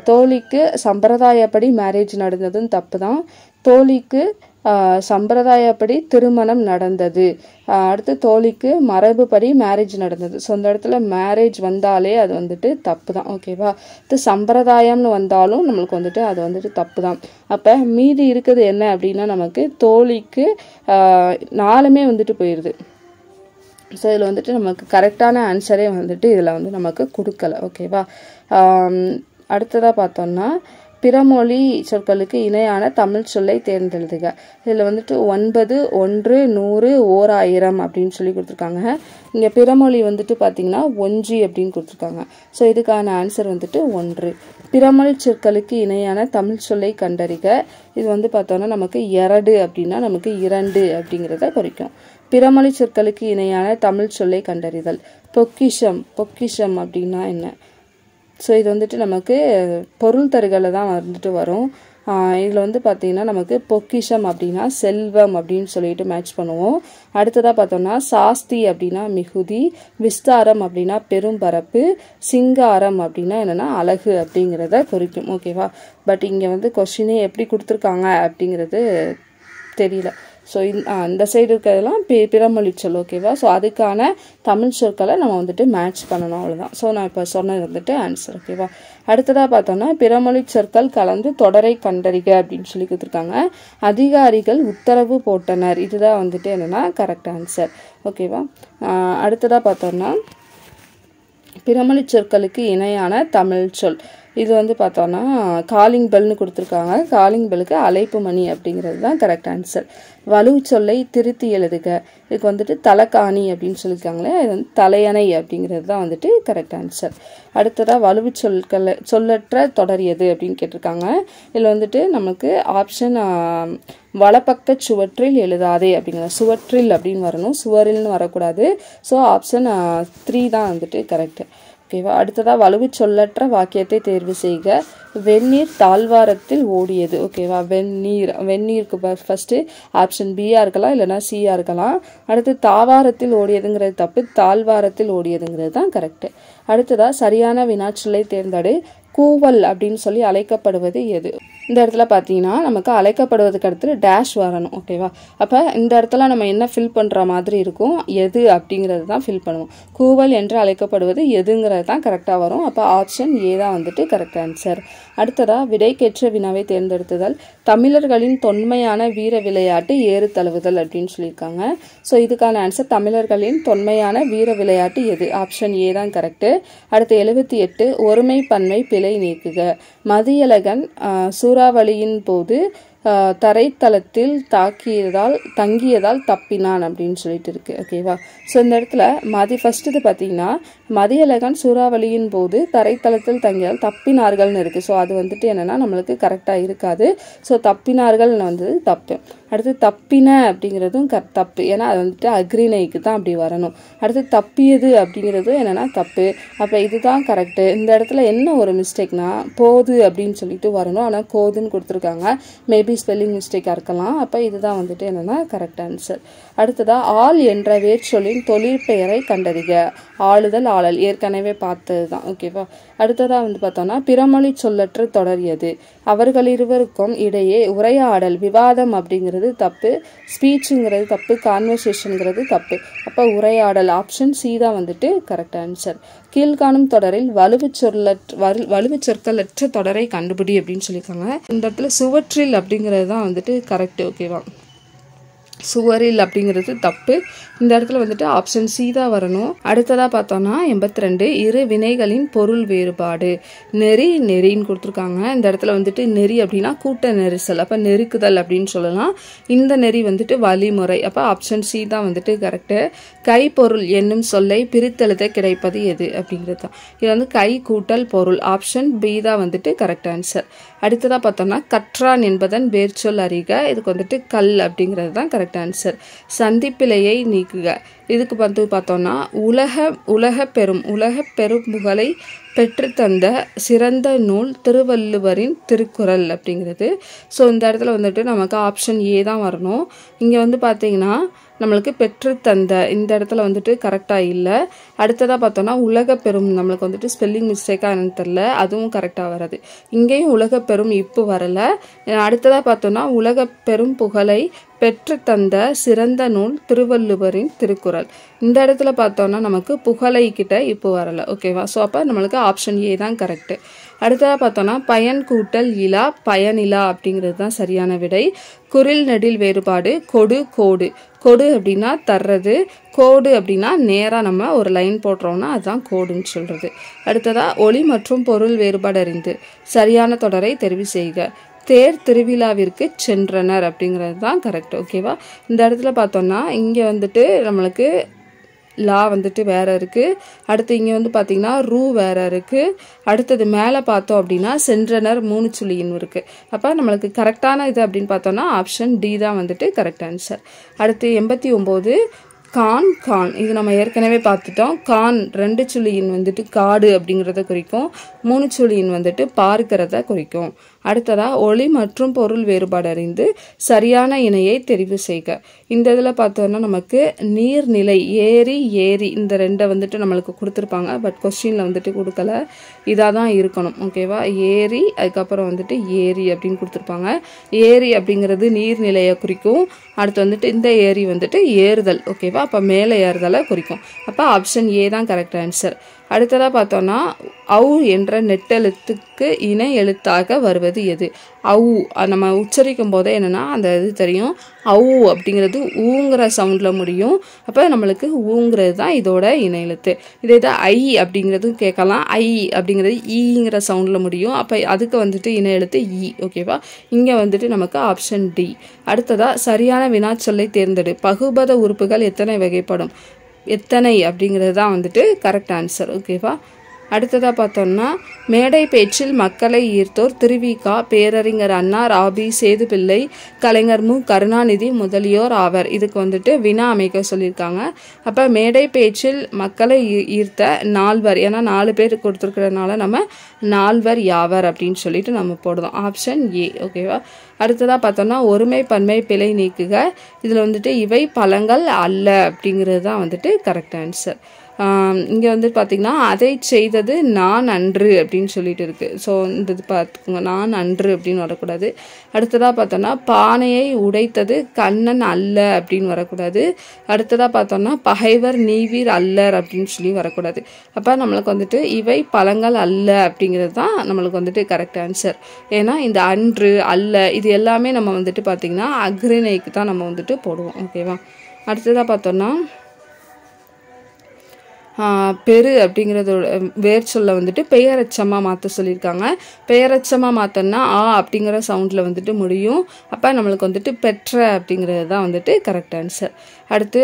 தோழிக்கு சம்பிரதாயப்படி மேரேஜ் நடந்ததுன்னு தப்பு தான். தோழிக்கு சம்பிரதாயப்படி திருமணம் நடந்தது. அடுத்து தோழிக்கு மரபுப்படி மேரேஜ் நடந்தது. ஸோ அந்த இடத்துல மேரேஜ் வந்தாலே அது வந்துட்டு தப்பு தான். ஓகேவா. இது சம்பிரதாயம்னு வந்தாலும் நம்மளுக்கு வந்துட்டு அது வந்துட்டு தப்பு தான். அப்போ மீதி இருக்குது என்ன அப்படின்னா நமக்கு தோழிக்கு நாலுமே வந்துட்டு போயிடுது. ஸோ இதில் வந்துட்டு நமக்கு கரெக்டான ஆன்சரே வந்துட்டு இதில் வந்து நமக்கு கொடுக்கல. ஓகேவா. அடுத்ததாக பார்த்தோம்னா பிறமொழி சொற்களுக்கு இணையான தமிழ் சொல்லை தேர்ந்தெழுதுக. இதில் வந்துட்டு 9, 1, 100, 1000 அப்படின்னு சொல்லி கொடுத்துருக்காங்க. இங்கே பிறமொழி வந்துட்டு பார்த்தீங்கன்னா ஒன்றி அப்படின்னு கொடுத்துருக்காங்க. ஸோ இதுக்கான ஆன்சர் வந்துட்டு 1. பிறமொழி சொற்களுக்கு இணையான தமிழ் சொல்லை கண்டறிக. இது வந்து பார்த்தோன்னா நமக்கு 2 அப்படின்னா நமக்கு 2 அப்படிங்கிறத குறிக்கும். பிறமொழி சொற்களுக்கு இணையான தமிழ் சொல்லை கண்டறிதல். பொக்கிஷம். பொக்கிஷம் அப்படின்னா என்ன? ஸோ இது வந்துட்டு நமக்கு பொருள் தருகளை தான் வந்துட்டு வரும். இதில் வந்து பார்த்திங்கன்னா நமக்கு பொக்கிஷம் அப்படின்னா செல்வம் அப்படின்னு சொல்லிட்டு மேட்ச் பண்ணுவோம். அடுத்ததாக பார்த்தோம்னா சாஸ்தி அப்படின்னா மிகுதி, விஸ்தாரம் அப்படின்னா பெரும்பரப்பு, சிங்காரம் அப்படின்னா என்னென்னா அழகு அப்படிங்கிறத குறிக்கும். ஓகேவா. பட் இங்கே வந்து கொஸ்டினே எப்படி கொடுத்துருக்காங்க அப்படிங்கிறது தெரியல. ஸோ இந்த சைடு இருக்கிறதெல்லாம் பிறமொழி சொல். ஓகேவா. ஸோ அதுக்கான தமிழ் சொற்களை நம்ம வந்துட்டு மேட்ச் பண்ணணும், அவ்வளோதான். ஸோ நான் இப்போ சொன்னது வந்துட்டு ஆன்சர். ஓகேவா. அடுத்ததாக பார்த்தோம்னா பிறமொழி சொற்கள் கலந்து தொடரை கண்டறிக அப்படின்னு சொல்லி கொடுத்துருக்காங்க. அதிகாரிகள் உத்தரவு போட்டனர், இதுதான் வந்துட்டு என்னென்னா கரெக்ட் ஆன்சர். ஓகேவா. அடுத்ததாக பார்த்தோம்னா பிறமொழி சொற்களுக்கு இணையான தமிழ் சொல். இது வந்து பார்த்தோன்னா காலிங் பெல்னு கொடுத்துருக்காங்க. காலிங் பெல்லுக்கு அழைப்பு மணி அப்படிங்கிறது தான் கரெக்ட் ஆன்சர். வலு சொல்லை திருத்தி எழுதுக. இதுக்கு வந்துட்டு தலைக்காணி அப்படின்னு சொல்லியிருக்காங்களே, இது வந்து தலையணை அப்படிங்கிறது தான் வந்துட்டு கரெக்ட் ஆன்சர். அடுத்ததாக வலுவு சொல்லற்ற தொடரியது அப்படின்னு கேட்டிருக்காங்க. இதில் வந்துட்டு நமக்கு ஆப்ஷன் வலப்பக்க சுவற்றில் எழுதாதே அப்படிங்கிற சுவற்றில் அப்படின்னு வரணும், சுவரில்னு வரக்கூடாது. ஸோ ஆப்ஷன் 3 தான் வந்துட்டு கரெக்டு. ஓகேவா. அடுத்ததாக வலுவு சொல்லற்ற வாக்கியத்தை தேர்வு செய்க. வெந்நீர் தாழ்வாரத்தில் ஓடியது. ஓகேவா. வெந்நீருக்கு ஃபஸ்ட்டு ஆப்ஷன் பியாக இருக்கலாம், இல்லைனா சியாக இருக்கலாம். அடுத்து தாவாரத்தில் ஓடியதுங்கிறது தப்பு, தாழ்வாரத்தில் ஓடியதுங்கிறது தான் கரெக்டு. அடுத்ததாக சரியான வினாச்சொல்லை தேர்ந்தெடு. கூவல் அப்படின்னு சொல்லி அழைக்கப்படுவது எது? இந்த இடத்துல பார்த்தீங்கன்னா நமக்கு அழைக்கப்படுவதுக்கு அடுத்து டேஷ் வரணும். ஓகேவா. அப்போ இந்த இடத்துல நம்ம என்ன ஃபில் பண்ணுற மாதிரி இருக்கும், எது அப்படிங்கிறது தான் ஃபில் பண்ணுவோம். கூவல் என்று அழைக்கப்படுவது எதுங்கிறது தான் கரெக்டாக வரும். அப்போ ஆப்ஷன் ஏ தான் வந்துட்டு கரெக்ட் ஆன்சர். அடுத்ததாக விடைக்கேற்ற வினாவை தேர்ந்தெடுத்துதல். தமிழர்களின் தொன்மையான வீர விளையாட்டு ஏறு தழுவுதல் அப்படின்னு சொல்லியிருக்காங்க. ஸோ இதுக்கான ஆன்சர் தமிழர்களின் தொன்மையான வீர விளையாட்டு எது? ஆப்ஷன் ஏ தான் கரெக்டு. அடுத்து 78 ஒருமை பன்மை பிழை நீக்குக. மதியழகன் சூறாவளியின் போது தரைத்தளத்தில் தங்கியதால் தப்பினான் அப்படின்னு சொல்லிட்டு இருக்கு. ஓகேவா. ஸோ இந்த இடத்துல ஃபர்ஸ்ட் இது பார்த்தீங்கன்னா மதியழகன் சூறாவளியின் போது தரைத்தளத்தில் தங்கியதால் தப்பினார்கள்னு இருக்கு. ஸோ அது வந்துட்டு என்னன்னா நம்மளுக்கு கரெக்டாக இருக்காது. ஸோ தப்பினார்கள்னு வந்தது தப்பு. அடுத்து தப்பின அப்படிங்கிறதும் தப்பு, ஏன்னா அது வந்துட்டு அக்ரிணைக்கு தான் அப்படி வரணும். அடுத்து தப்பியது அப்படிங்கிறதும் என்னன்னா தப்பு. அப்போ இதுதான் கரெக்டு. இந்த இடத்துல என்ன ஒரு மிஸ்டேக்னா போது அப்படின்னு சொல்லிட்டு வரணும், ஆனால் கோதுன்னு கொடுத்துருக்காங்க. மேபி மேபி ஸ்பெல்லிங் மிஸ்டேக்காக இருக்கலாம். அப்போ இதுதான் வந்துட்டு என்னென்னா கரெக்ட் ஆன்சர். அடுத்ததாக ஆள் என்ற வேர்ச்சொல்லின் தொழிற்பெயரை கண்டறிக. ஆளுதல் ஆளல் ஏற்கனவே பார்த்தது தான். ஓகேவா. அடுத்ததாக வந்து பார்த்தோம்னா பிறமொழி சொல்லற்ற தொடர் எது? அவர்கள் இருவருக்கும் இடையே உரையாடல் விவாதம் அப்படிங்கிறது தப்பு, ஸ்பீச்சுங்கிறது தப்பு, கான்வர்சேஷனுங்கிறது தப்பு. அப்போ உரையாடல் ஆப்ஷன் சி தான் வந்துட்டு கரெக்ட் ஆன்சர். கீழ்காணும் தொடரில் வலுவு சொற்களற்ற தொடரை கண்டுபிடி அப்படின்னு சொல்லியிருக்காங்க. இந்த இடத்துல சுவற்றில் அப்படிங்கிறது தான் வந்துட்டு கரெக்ட். ஓகேவா. சுவரில் அப்படிங்கிறது தப்பு. இந்த இடத்துல வந்துட்டு ஆப்ஷன் சி தான் வரணும். அடுத்ததாக பார்த்தோம்னா 82 இரு வினைகளின் பொருள் வேறுபாடு. நெறி நெறின்னு கொடுத்துருக்காங்க. இந்த இடத்துல வந்துட்டு நெறி அப்படின்னா கூட்ட நெரிசல், அப்போ நெருக்குதல் அப்படின்னு சொல்லலாம். இந்த நெறி வந்துட்டு வழிமுறை, அப்போ ஆப்ஷன் சி தான் வந்துட்டு கரெக்டு. கைப்பொருள் என்னும் சொல்லை பிரித்தெழுத கிடைப்பது எது அப்படிங்கிறது தான். இது வந்து கை கூட்டல் பொருள், ஆப்ஷன் பி தான் வந்துட்டு கரெக்ட் ஆன்சர். அடுத்ததாக பார்த்தோம்னா கற்றான் என்பதன் வேர்ச்சொல் அறிக. இதுக்கு வந்துட்டு கல் அப்படிங்கிறது தான் கரெக்ட் ஆன்சர். சந்திப்பிழையை நீக்குக. இதுக்கு வந்து பார்த்தோம்னா உலக பெரும் புகழை பெற்றுத்தந்த சிறந்த நூல் திருவள்ளுவரின் திருக்குறள் அப்படிங்கிறது. ஸோ இந்த இடத்துல வந்துட்டு நமக்கு ஆப்ஷன் ஏ தான் வரணும். இங்கே வந்து பார்த்தீங்கன்னா நம்மளுக்கு பெற்றுத்தந்த இந்த இடத்துல வந்துட்டு கரெக்டாக இல்லை. அடுத்ததாக பார்த்தோன்னா உலக பெரும் நம்மளுக்கு வந்துட்டு ஸ்பெல்லிங் மிஸ்டேக்காக என்னன்னு தெரில, அதுவும் கரெக்டாக வராது. இங்கேயும் உலக பெரும் இப்போ வரலை. அடுத்ததாக பார்த்தோன்னா உலக பெரும் புகழை பெற்று தந்த சிறந்த நூல் திருவள்ளுவரின் திருக்குறள். இந்த இடத்துல பார்த்தோன்னா நமக்கு புகழை கிட்ட இப்போ வரலை. ஓகேவா. ஸோ அப்போ நம்மளுக்கு ஆப்ஷன் ஏ தான் கரெக்டு. அடுத்ததாக பார்த்தோன்னா பயன் கூட்டல் இலா பயனிலா அப்படிங்கிறது தான் சரியான விடை. குரில் நெடில் வேறுபாடு கொடு கோடு. கொடு அப்படின்னா தர்றது, கோடு அப்படின்னா நேராக நம்ம ஒரு லைன் போடுறோம்னா அதுதான் கோடுன்னு சொல்கிறது. அடுத்ததாக ஒளி மற்றும் பொருள் வேறுபாடு அறிந்து சரியான தொடரை தெரிவு செய்க. தேர் திருவிழாவிற்கு சென்றனர் அப்படிங்கிறது தான் கரெக்ட். ஓகேவா. இந்த இடத்துல பார்த்தோம்னா இங்கே வந்துட்டு நம்மளுக்கு லா வந்துட்டு வேறு இருக்குது. அடுத்து இங்கே வந்து பார்த்திங்கன்னா ரூ வேறு இருக்குது. அடுத்தது மேலே பார்த்தோம் அப்படின்னா சென்றனர் 3 சுழியின் இருக்குது. அப்போ நம்மளுக்கு கரெக்டான இது அப்படின்னு பார்த்தோன்னா ஆப்ஷன் டி தான் வந்துட்டு கரெக்ட் ஆன்சர். அடுத்து 89 கான் இது நம்ம ஏற்கனவே பார்த்துட்டோம். கான் 2 சுழியின் வந்துட்டு காடு அப்படிங்கிறத குறிக்கும், 3 சுழியின் வந்துட்டு பார்க்கிறத குறிக்கும். அடுத்ததாக ஒளி மற்றும் பொருள் வேறுபாடு அறிந்து சரியான இணையை தெரிவு செய்க. இந்த இதில் பார்த்தோன்னா நமக்கு நீர்நிலை ஏரி இந்த 2 வந்துட்டு நம்மளுக்கு கொடுத்துருப்பாங்க. பட் கொஸ்டினில் வந்துட்டு கொடுக்கல, இதாக தான் இருக்கணும். ஓகேவா. ஏரி அதுக்கப்புறம் வந்துட்டு ஏரி அப்படின்னு கொடுத்துருப்பாங்க. ஏரி அப்படிங்கிறது நீர்நிலையை குறிக்கும். அடுத்து வந்துட்டு இந்த ஏரி வந்துட்டு ஏறுதல். ஓகேவா. அப்போ மேலே ஏறுதலை குறிக்கும். அப்போ ஆப்ஷன் ஏ தான் கரெக்ட் ஆன்சர். அடுத்ததாக பார்த்தோன்னா அவு என்ற நெட்டெழுத்துக்கு இணை எழுத்தாக வருவது எது? அவு நம்ம உச்சரிக்கும் போதே என்னென்னா அந்த இது தெரியும். அவு அப்படிங்கிறது ஊங்கிற சவுண்டில் முடியும். அப்போ நம்மளுக்கு ஊங்கிறது தான் இதோட இணை எழுத்து. இதே தான் ஐ அப்படிங்கிறதும் கேட்கலாம். ஐ அப்படிங்கிறது ஈங்கிற சவுண்டில் முடியும். அப்போ அதுக்கு வந்துட்டு இணை எழுத்து இ. ஓகேவா. இங்கே வந்துட்டு நமக்கு ஆப்ஷன் டி. அடுத்ததாக சரியான வினாச்சொல்லை தேர்ந்தெடு. பகுபத உறுப்புகள் எத்தனை வகைப்படும்? எத்தனை அப்படிங்கிறது தான் வந்துட்டு கரெக்ட் ஆன்சர். ஓகேவா. அடுத்ததாக பார்த்தோம்னா மேடை பேச்சில் மக்களை ஈர்த்தோர் திருவிக, பேரறிஞர் அண்ணா, ராபி, சேதுப்பிள்ளை, கலைஞர் மு கருணாநிதி முதலியோர் ஆவர். இதுக்கு வந்துட்டு வினா அமைக்க சொல்லியிருக்காங்க. அப்போ மேடை பேச்சில் மக்களை ஈர்த்த 4 ஏன்னா 4 பேர் கொடுத்துருக்கிறதுனால நம்ம 4 யாவர் அப்படின்னு சொல்லிட்டு நம்ம போடுறோம். Option A. ஓகேவா. அடுத்ததாக பார்த்தோம்னா ஒருமை பன்மை பிழை நீக்குக. இதில் வந்துட்டு இவை பழங்கள் அல்ல அப்படிங்கிறது தான் வந்துட்டு கரெக்ட் ஆன்சர். இங்கே வந்துட்டு பார்த்திங்கன்னா அதை செய்தது நான் அன்று அப்படின்னு சொல்லிட்டு இருக்குது. ஸோ இந்த இது பார்த்துக்கோங்க, நான் அன்று அப்படின்னு வரக்கூடாது. அடுத்ததாக பார்த்தோன்னா பானையை உடைத்தது கண்ணன் அல்ல அப்படின்னு வரக்கூடாது. அடுத்ததாக பார்த்தோன்னா பகைவர் நீவீர் அல்லர் அப்படின்னு சொல்லி வரக்கூடாது. அப்போ நம்மளுக்கு வந்துட்டு இவை பழங்கள் அல்ல அப்படிங்கிறது தான் நம்மளுக்கு வந்துட்டு கரெக்ட் ஆன்சர். ஏன்னா இந்த அன்று அல்ல இது எல்லாமே நம்ம வந்துட்டு பார்த்திங்கன்னா அக்ரிணைக்கு தான் நம்ம வந்துட்டு போடுவோம். ஓகேவா. அடுத்ததாக பார்த்தோன்னா பெரு அப்படிங்கிறதோட வேர் சொல்ல வந்துட்டு பெயரச்சமாக மாற்ற சொல்லியிருக்காங்க. பெயரச்சமாக மாற்றோன்னா ஆ அப்படிங்கிற சவுண்டில் வந்துட்டு முடியும். அப்போ நம்மளுக்கு வந்துட்டு பெற்ற அப்படிங்கிறது தான் வந்துட்டு கரெக்ட் ஆன்சர். அடுத்து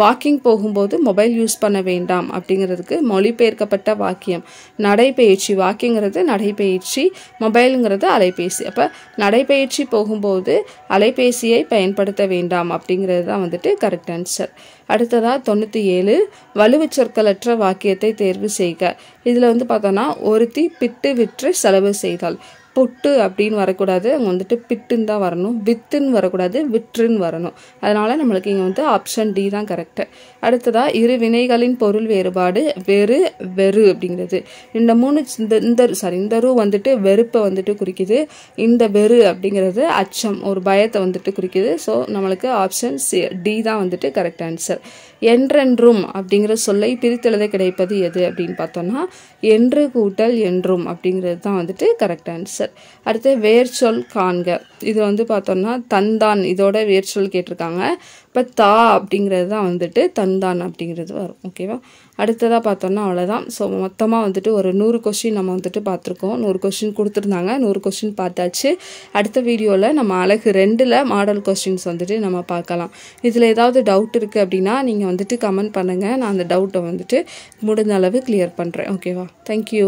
வாக்கிங் போகும்போது மொபைல் யூஸ் பண்ண வேண்டாம் அப்படிங்கிறதுக்கு மொழிபெயர்க்கப்பட்ட வாக்கியம் நடைபயிற்சி. வாக்கிங்கிறது நடைபயிற்சி, மொபைலுங்கிறது அலைபேசி. அப்போ நடைபயிற்சி போகும்போது அலைபேசியை பயன்படுத்த வேண்டாம் அப்படிங்கிறது தான் வந்துட்டு கரெக்ட் ஆன்சர். அடுத்ததாக 97 வலுவு சொற்களற்ற வாக்கியத்தை தேர்வு செய்க. இதில் வந்து பார்த்தோன்னா ஒருத்தி பிட்டு விற்று செலவு செய்தாள். பொட்டு அப்படின்னு வரக்கூடாது, அங்கே வந்துட்டு பிட்டுன்னு தான் வரணும். வித்துன்னு வரக்கூடாது, விற்றுன்னு வரணும். அதனால நம்மளுக்கு இங்கே வந்து ஆப்ஷன் டி தான் கரெக்டு. அடுத்ததா இரு வினைகளின் பொருள் வேறுபாடு வெறு வெறு அப்படிங்கிறது. இந்த மூணு இந்த ரூ வந்துட்டு வெறுப்பை வந்துட்டு குறிக்குது. இந்த வெறு அப்படிங்கிறது அச்சம், ஒரு பயத்தை வந்துட்டு குறிக்குது. ஸோ நம்மளுக்கு ஆப்ஷன் டி தான் வந்துட்டு கரெக்ட் ஆன்சர். என்றென்றும் அப்படிங்கிற சொல்லை பிரித்தெழுத கிடைப்பது எது அப்படின்னு பார்த்தோம்னா என்று கூட்டல் என்றும் அப்படிங்கிறது தான் வந்துட்டு கரெக்ட் ஆன்சர். அடுத்து வேர்ச்சொல் காண்க. இது வந்து பார்த்தோம்னா தந்தான், இதோட வேர்ச்சொல் கேட்டிருக்காங்க. இப்போ தா அப்படிங்கிறது தான் வந்துட்டு தந்தான் அப்படிங்கிறது வரும். ஓகேவா? அடுத்ததாக பார்த்தோம்னா அவ்வளோதான். ஸோ மொத்தமாக வந்துட்டு ஒரு 100 கொஸ்டின் நம்ம வந்துட்டு பார்த்துருக்கோம். 100 கொஸ்டின் கொடுத்துருந்தாங்க, 100 கொஸ்டின் பார்த்தாச்சு. அடுத்த வீடியோவில் நம்ம அழகு 2ல் மாடல் கொஸ்டின்ஸ் வந்துட்டு நம்ம பார்க்கலாம். இதில் ஏதாவது டவுட் இருக்குது அப்படின்னா நீங்கள் வந்துட்டு கமெண்ட் பண்ணுங்கள். நான் அந்த டவுட்டை வந்துட்டு முடிஞ்ச அளவு கிளியர் பண்ணுறேன். ஓகேவா? தேங்க்யூ.